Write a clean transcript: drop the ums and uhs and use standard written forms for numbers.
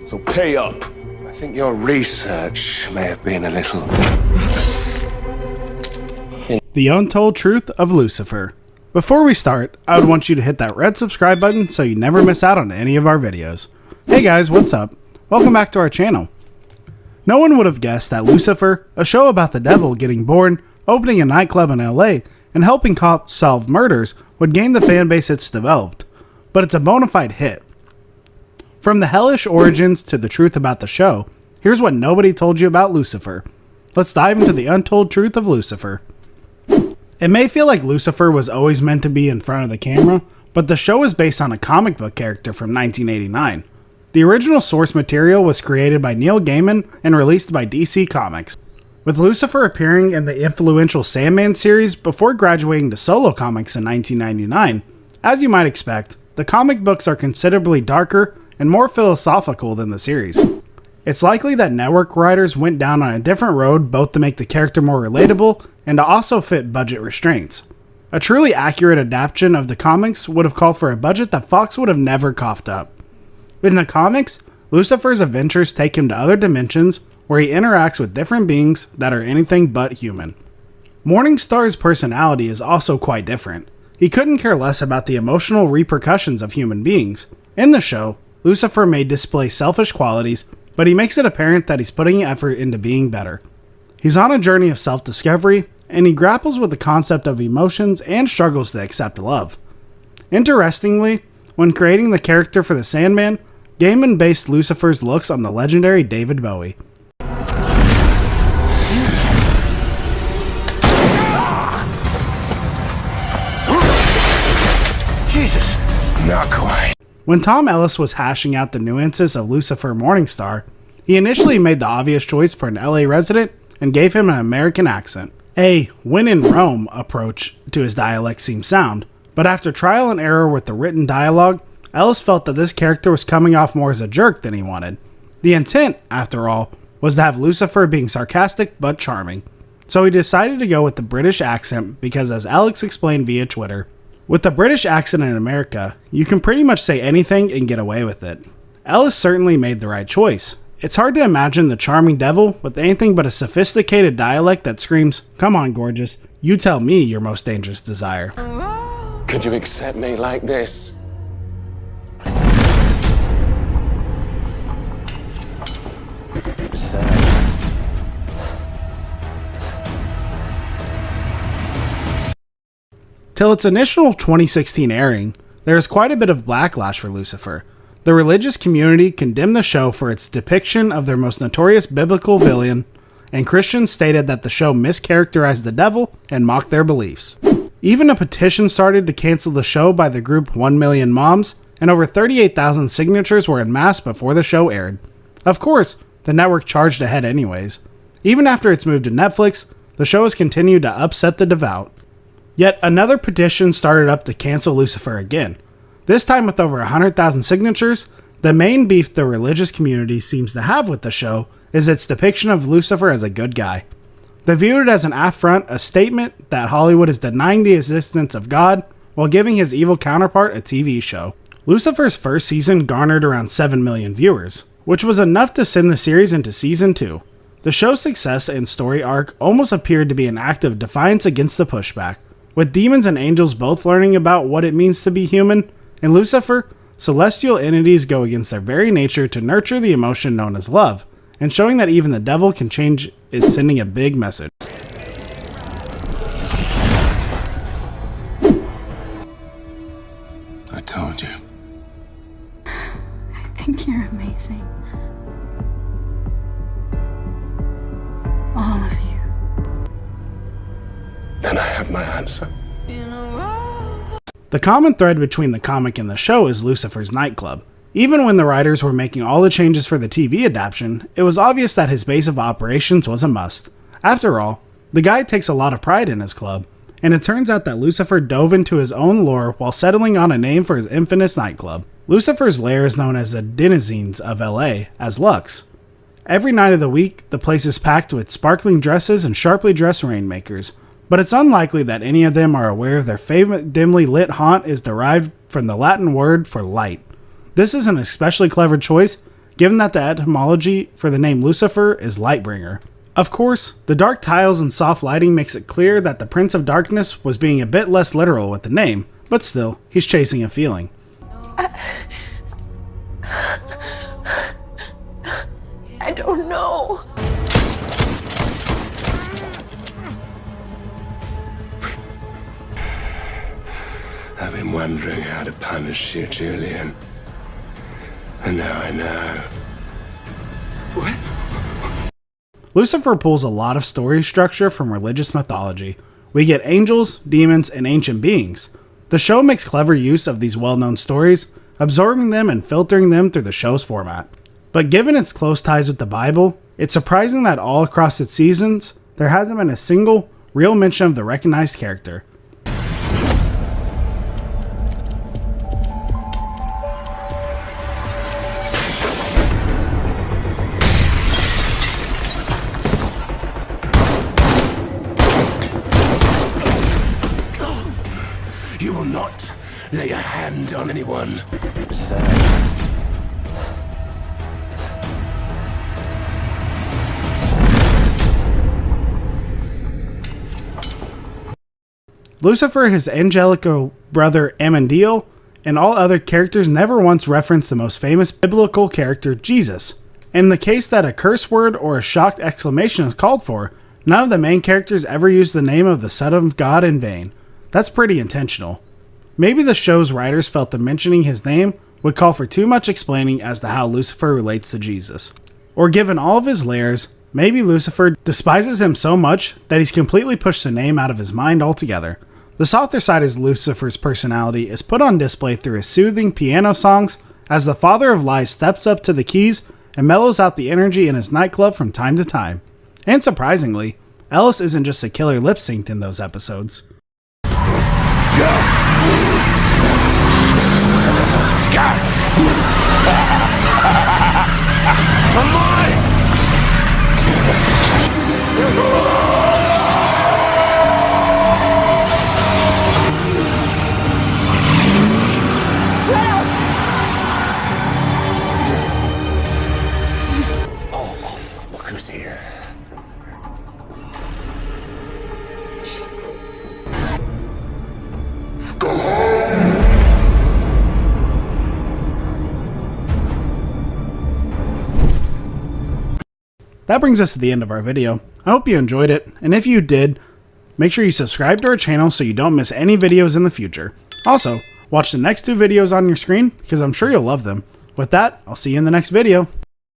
so pay up. I think your research may have been a little... The Untold Truth of Lucifer. Before we start, I would want you to hit that red subscribe button so you never miss out on any of our videos. Hey guys, what's up? Welcome back to our channel. No one would have guessed that Lucifer, a show about the devil getting born, opening a nightclub in LA, and helping cops solve murders, would gain the fan base it's developed. But it's a bona fide hit. From the hellish origins to the truth about the show, here's what nobody told you about Lucifer. Let's dive into the untold truth of Lucifer. It may feel like Lucifer was always meant to be in front of the camera, but the show is based on a comic book character from 1989. The original source material was created by Neil Gaiman and released by DC Comics, with Lucifer appearing in the influential Sandman series before graduating to solo comics in 1999. As you might expect, the comic books are considerably darker and more philosophical than the series. It's likely that network writers went down on a different road both to make the character more relatable and to also fit budget restraints. A truly accurate adaptation of the comics would have called for a budget that Fox would have never coughed up. In the comics, Lucifer's adventures take him to other dimensions where he interacts with different beings that are anything but human. Morningstar's personality is also quite different. He couldn't care less about the emotional repercussions of human beings. In the show, Lucifer may display selfish qualities, but he makes it apparent that he's putting effort into being better. He's on a journey of self-discovery, and he grapples with the concept of emotions and struggles to accept love. Interestingly, when creating the character for the Sandman, Gaiman based Lucifer's looks on the legendary David Bowie. Jesus, not quite. When Tom Ellis was hashing out the nuances of Lucifer Morningstar, he initially made the obvious choice for an LA resident and gave him an American accent. A when in Rome approach to his dialect seemed sound, but after trial and error with the written dialogue, Ellis felt that this character was coming off more as a jerk than he wanted. The intent, after all, was to have Lucifer being sarcastic but charming. So he decided to go with the British accent because, as Alex explained via Twitter, with the British accent in America, you can pretty much say anything and get away with it. Ellis certainly made the right choice. It's hard to imagine the charming devil with anything but a sophisticated dialect that screams, "Come on, gorgeous, you tell me your most dangerous desire." Could you accept me like this? Till its initial 2016 airing, there was quite a bit of backlash for Lucifer. The religious community condemned the show for its depiction of their most notorious biblical villain, and Christians stated that the show mischaracterized the devil and mocked their beliefs. Even a petition started to cancel the show by the group 1 Million Moms, and over 38,000 signatures were en masse before the show aired. Of course, the network charged ahead anyways. Even after its move to Netflix, the show has continued to upset the devout. Yet another petition started up to cancel Lucifer again. This time with over 100,000 signatures, the main beef the religious community seems to have with the show is its depiction of Lucifer as a good guy. They viewed it as an affront, a statement that Hollywood is denying the existence of God while giving his evil counterpart a TV show. Lucifer's first season garnered around 7 million viewers, which was enough to send the series into season 2. The show's success and story arc almost appeared to be an act of defiance against the pushback. With demons and angels both learning about what it means to be human, in Lucifer, celestial entities go against their very nature to nurture the emotion known as love, and showing that even the devil can change is sending a big message. I told you. I think you're amazing. All of you. Then I have my answer. The common thread between the comic and the show is Lucifer's nightclub. Even when the writers were making all the changes for the TV adaptation, it was obvious that his base of operations was a must. After all, the guy takes a lot of pride in his club, and it turns out that Lucifer dove into his own lore while settling on a name for his infamous nightclub. Lucifer's lair is known as the denizens of LA as Lux. Every night of the week, the place is packed with sparkling dresses and sharply dressed rainmakers, but it's unlikely that any of them are aware of their favorite dimly lit haunt is derived from the Latin word for light. This is an especially clever choice, given that the etymology for the name Lucifer is Lightbringer. Of course, the dark tiles and soft lighting makes it clear that the Prince of Darkness was being a bit less literal with the name, but still, he's chasing a feeling. I don't know. I've been wondering how to punish you, Julian. And now I know. Lucifer pulls a lot of story structure from religious mythology. We get angels, demons, and ancient beings. The show makes clever use of these well-known stories, absorbing them and filtering them through the show's format. But given its close ties with the Bible, it's surprising that all across its seasons, there hasn't been a single real mention of the recognized character. You will not lay a hand on anyone, sir. Lucifer, his angelical brother Amendiel, and all other characters never once reference the most famous biblical character, Jesus. In the case that a curse word or a shocked exclamation is called for, none of the main characters ever use the name of the Son of God in vain. That's pretty intentional. Maybe the show's writers felt that mentioning his name would call for too much explaining as to how Lucifer relates to Jesus. Or given all of his layers, maybe Lucifer despises him so much that he's completely pushed the name out of his mind altogether. The softer side of Lucifer's personality is put on display through his soothing piano songs as the father of lies steps up to the keys and mellows out the energy in his nightclub from time to time. And surprisingly, Ellis isn't just a killer lip-synced in those episodes. Look who's here. That brings us to the end of our video. I hope you enjoyed it, and if you did, make sure you subscribe to our channel so you don't miss any videos in the future. Also, watch the next two videos on your screen because I'm sure you'll love them. With that, I'll see you in the next video.